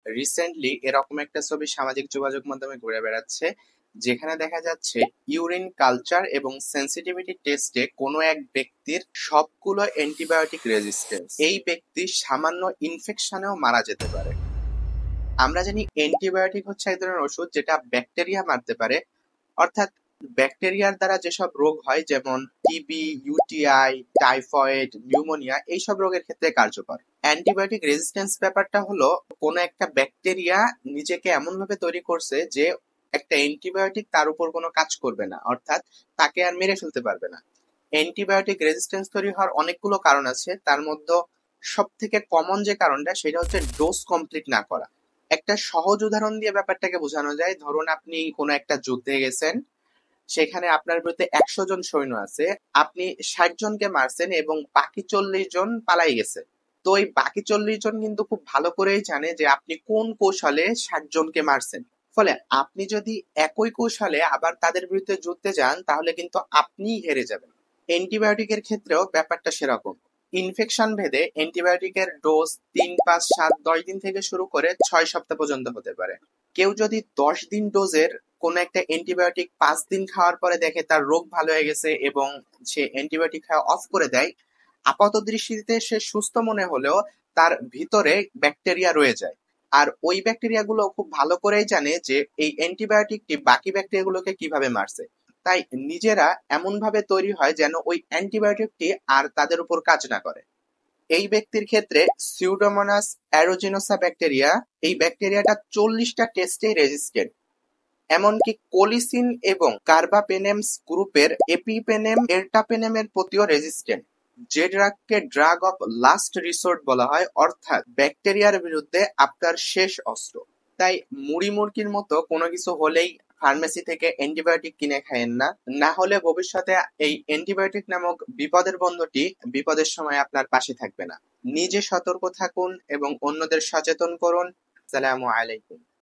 Recently এরকম একটা ছবি সামাজিক যোগাযোগ মাধ্যমে ঘুরে বেড়াচ্ছে, যেখানে দেখা যাচ্ছে ইউরিন কালচার এবং সেনসিটিভিটি টেস্টে কোনো এক ব্যক্তির সবগুলো অ্যান্টিবায়োটিক রেজিস্ট্যান্স। এই ব্যক্তি সামান্য ইনফেকশনেও মারা যেতে পারে। আমরা জানি অ্যান্টিবায়োটিক হচ্ছে এক ধরনের ওষুধ যেটা ব্যাকটেরিয়া মারতে পারে, অর্থাৎ ব্যাকটেরিয়ার দ্বারা যেসব রোগ হয় যেমন টিবি, ইউটিআই, টাইফয়েড, নিউমোনিয়া এইসব রোগের ক্ষেত্রে কার্যকর। অ্যান্টিবায়োটিক রেজিস্ট্যান্স ব্যাপারটা হলো কোনো একটা ব্যাকটেরিয়া নিজেকে এমন ভাবে তৈরি করছে যে একটা অ্যান্টিবায়োটিক তার উপর কোনো কাজ করবে না, অর্থাৎ তাকে আর মেরে ফেলতে পারবে না। অ্যান্টিবায়োটিক রেজিস্ট্যান্স তৈরি হওয়ার অনেকগুলো কারণ আছে, তার মধ্যে সব থেকে কমন যে কারণটা সেটা হচ্ছে ডোজ কমপ্লিট না করা। একটা সহজ উদাহরণ দিয়ে ব্যাপারটাকে বোঝানো যায়। ধরুন আপনি কোনো একটা যুদ্ধে গেছেন, সেখানে আপনার বিরুদ্ধে ১০০ জন সৈন্য আছে, আপনি ৬০ জনকে মারছেন এবং বাকি ৪০ জন পালাই গেছে। তো ওই বাকি ৪০ জন কিন্তু খুব ভালো করেই জানে যে আপনি কোন কৌশলে ৬০ জনকে মারছেন। ফলে আপনি যদি একই কৌশলে আবার তাদের বিরুদ্ধে যুদ্ধে যান তাহলে কিন্তু আপনিই হেরে যাবেন। অ্যান্টিবায়োটিকের ক্ষেত্রেও ব্যাপারটা সেরকম। ইনফেকশন ভেদে অ্যান্টিবায়োটিকের ডোজ ৩, ৫, ৭, ১০ দিন থেকে শুরু করে ৬ সপ্তাহ পর্যন্ত হতে পারে। কেউ যদি ১০ দিন ডোজের কোন একটা অ্যান্টিবায়োটিক ৫ দিন খাওয়ার পরে দেখে তার রোগ ভালো হয়ে গেছে এবং সে অ্যান্টিবায়োটিক খাওয়া অফ করে দেয়, আপাত দৃষ্টিতে সে সুস্থ মনে হলেও তার ভিতরে ব্যাকটেরিয়া রয়ে যায়। আর ওই ব্যাকটেরিয়াগুলো খুব ভালো করেই জানে যে এই অ্যান্টিবায়োটিকটি বাকি ব্যাকটেরিয়াগুলোকে কিভাবে মারছে। তাই নিজেরা এমন ভাবে তৈরি হয় যেন ওই অ্যান্টিবায়োটিকটি আর তাদের উপর কাজ না করে। এই ব্যক্তির ক্ষেত্রে সিউডোমোনাস অ্যারুজিনোসা ব্যাকটেরিয়া, এই ব্যাকটেরিয়াটা ৪০টা টেস্টেই রেজিস্ট্যান্ট। এমনকি কোলিসিন এবং কার্বাপেনেমস গ্রুপের এপিপেনেম, এরটাপেনেমের প্রতিও রেজিস্ট্যান্ট। যে ড্রাগকে ড্রাগ অফ লাস্ট রিসোর্ট বলা হয়, অর্থাৎ ব্যাকটেরিয়ার বিরুদ্ধে আপনার শেষ অস্ত্র। তাই মুড়ি মুড়কির মতো কোনো কিছু হলেই ফার্মেসি থেকে অ্যান্টিবায়োটিক কিনে খায়েন না, না হলে ভবিষ্যতে এই অ্যান্টিবায়োটিক নামক বিপদের বন্ধুটি বিপদের সময় আপনার পাশে থাকবে না। নিজে সতর্ক থাকুন এবং অন্যদের সচেতন করুন। আসসালামু আলাইকুম।